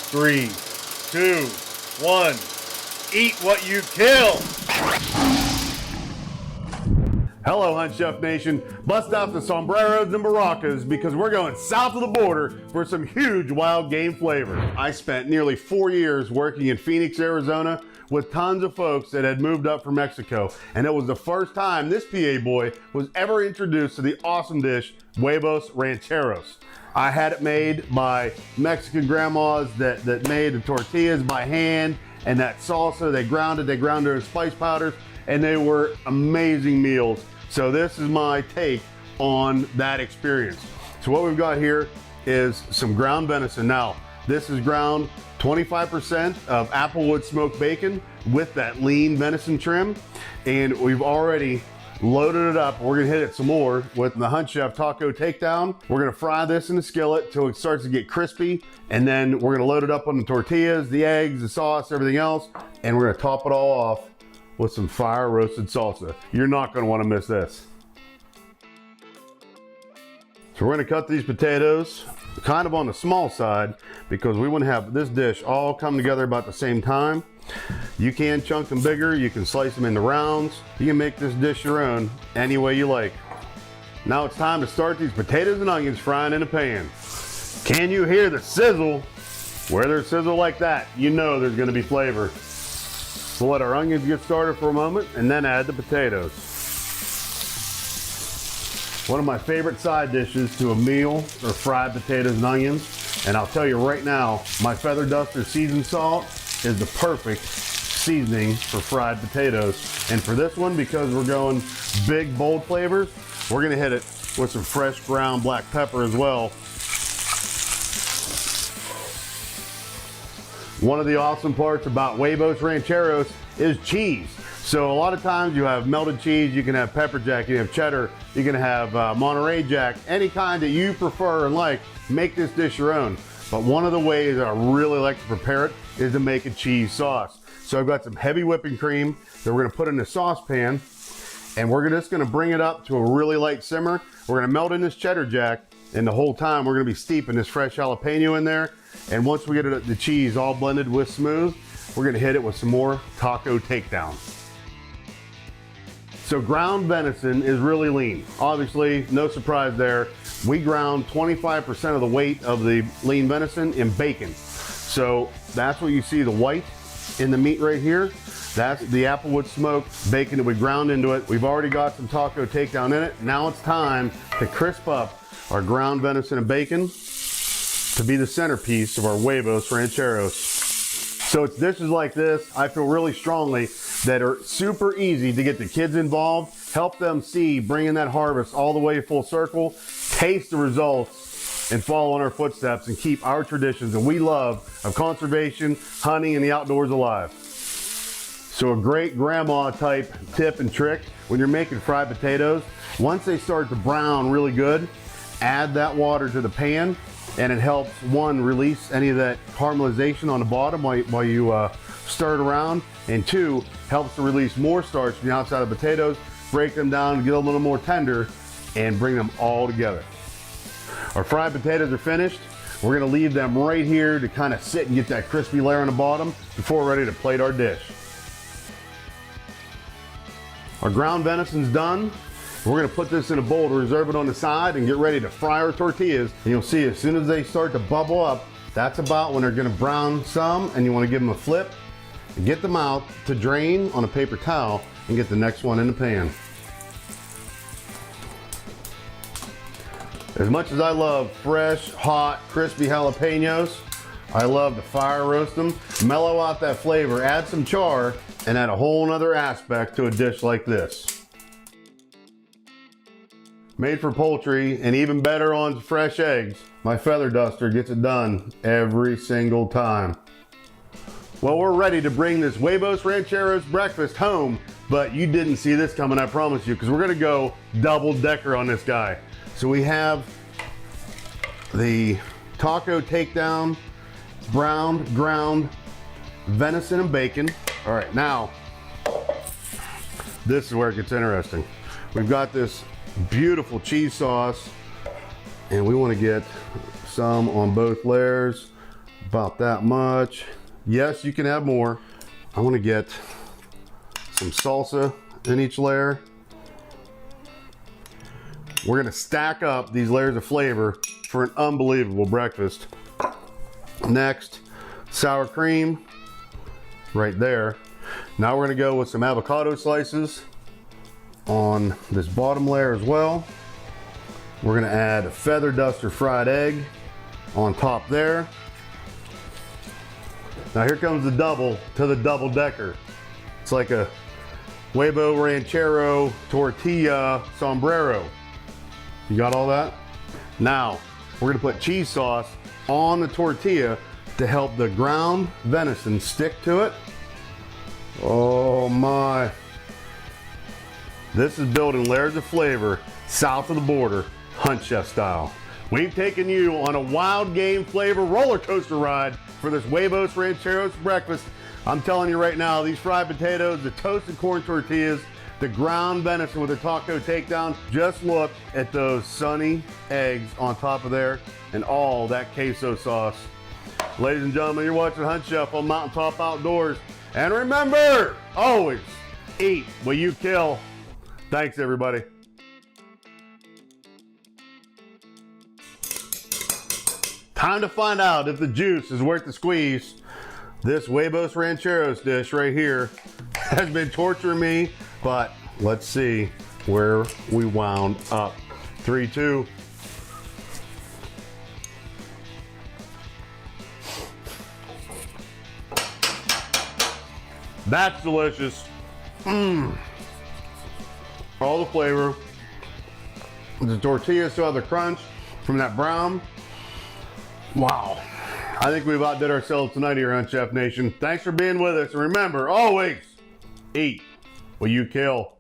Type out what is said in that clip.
3, 2, 1. Eat what you kill. Hello, HuntChef Nation. Bust out the sombreros and maracas because we're going south of the border for some huge wild game flavor. I spent nearly 4 years working in Phoenix, Arizona with tons of folks that had moved up from Mexico. And it was the first time this PA boy was ever introduced to the awesome dish, Huevos Rancheros. I had it made by Mexican grandmas that made the tortillas by hand, and that salsa, they ground their spice powders, and they were amazing meals. So this is my take on that experience. So what we've got here is some ground venison. Now, this is ground 25% of Applewood smoked bacon with that lean venison trim. And we've already loaded it up. We're gonna hit it some more with the HuntChef Taco Takedown. We're gonna fry this in the skillet till it starts to get crispy. And then we're gonna load it up on the tortillas, the eggs, the sauce, everything else. And we're gonna top it all off with some fire roasted salsa. You're not gonna wanna miss this. So we're gonna cut these potatoes kind of on the small side because we wanna have this dish all come together about the same time. You can chunk them bigger, you can slice them into rounds. You can make this dish your own any way you like. Now it's time to start these potatoes and onions frying in a pan. Can you hear the sizzle? Where there's sizzle like that, you know there's gonna be flavor. We'll let our onions get started for a moment and then add the potatoes. One of my favorite side dishes to a meal are fried potatoes and onions. And I'll tell you right now, my Feather Duster seasoned salt is the perfect seasoning for fried potatoes. And for this one, because we're going big, bold flavors, we're gonna hit it with some fresh ground black pepper as well. One of the awesome parts about Huevos Rancheros is cheese. So a lot of times you have melted cheese, you can have pepper jack, you can have cheddar, you can have Monterey Jack, any kind that you prefer and like, make this dish your own. But one of the ways that I really like to prepare it is to make a cheese sauce. So I've got some heavy whipping cream that we're gonna put in a saucepan, and we're just gonna bring it up to a really light simmer. We're gonna melt in this cheddar jack, and the whole time we're gonna be steeping this fresh jalapeno in there. And once we get the cheese all blended with smooth, we're gonna hit it with some more Taco Takedown. So ground venison is really lean. Obviously, no surprise there. We ground 25% of the weight of the lean venison in bacon. So that's what you see, the white in the meat right here. That's the Applewood smoked bacon that we ground into it. We've already got some Taco Takedown in it. Now it's time to crisp up our ground venison and bacon to be the centerpiece of our Huevos Rancheros. So it's dishes like this, I feel really strongly, that are super easy to get the kids involved, help them see bringing that harvest all the way full circle, taste the results, and follow in our footsteps and keep our traditions that we love of conservation, hunting, and the outdoors alive. So a great grandma type tip and trick when you're making fried potatoes, once they start to brown really good, add that water to the pan, and it helps, one, release any of that caramelization on the bottom while you stir it around, and two, helps to release more starch from the outside of the potatoes, break them down, get a little more tender, and bring them all together. Our fried potatoes are finished. We're gonna leave them right here to kind of sit and get that crispy layer on the bottom before we're ready to plate our dish. Our ground venison's done. We're gonna put this in a bowl to reserve it on the side and get ready to fry our tortillas. And you'll see as soon as they start to bubble up, that's about when they're gonna brown some, and you wanna give them a flip and get them out to drain on a paper towel and get the next one in the pan. As much as I love fresh, hot, crispy jalapenos, I love to fire roast them, mellow out that flavor, add some char, and add a whole nother aspect to a dish like this. Made for poultry and even better on fresh eggs, my Feather Duster gets it done every single time. Well, we're ready to bring this Huevos Rancheros breakfast home, but you didn't see this coming, I promise you, because we're gonna go double decker on this guy. So we have the Taco Takedown, browned ground venison and bacon. All right, now, this is where it gets interesting. We've got this beautiful cheese sauce, and we want to get some on both layers. About that much. Yes, you can add more. I want to get some salsa in each layer. We're going to stack up these layers of flavor for an unbelievable breakfast. Next, sour cream right there. Now we're going to go with some avocado slices on this bottom layer as well. We're going to add a feather duster fried egg on top there. Now here comes the double to the double decker. It's like a Huevos Ranchero tortilla sombrero. You got all that? Now we're gonna put cheese sauce on the tortilla to help the ground venison stick to it. Oh my. This is building layers of flavor south of the border, HuntChef style. We've taken you on a wild game flavor roller coaster ride for this Huevos Rancheros breakfast. I'm telling you right now, these fried potatoes, the toasted corn tortillas, the ground venison with a taco takedown. Just look at those sunny eggs on top of there and all that queso sauce. Ladies and gentlemen, you're watching HuntChef on Mountaintop Outdoors. And remember, always eat what you kill. Thanks, everybody. Time to find out if the juice is worth the squeeze. This Huevos Rancheros dish right here has been torturing me, but let's see where we wound up. 3, 2. That's delicious. All the flavor. The tortillas still have the crunch from that brown. Wow. I think we've outdid ourselves tonight here on Chef Nation. Thanks for being with us. And remember, always eat what you kill.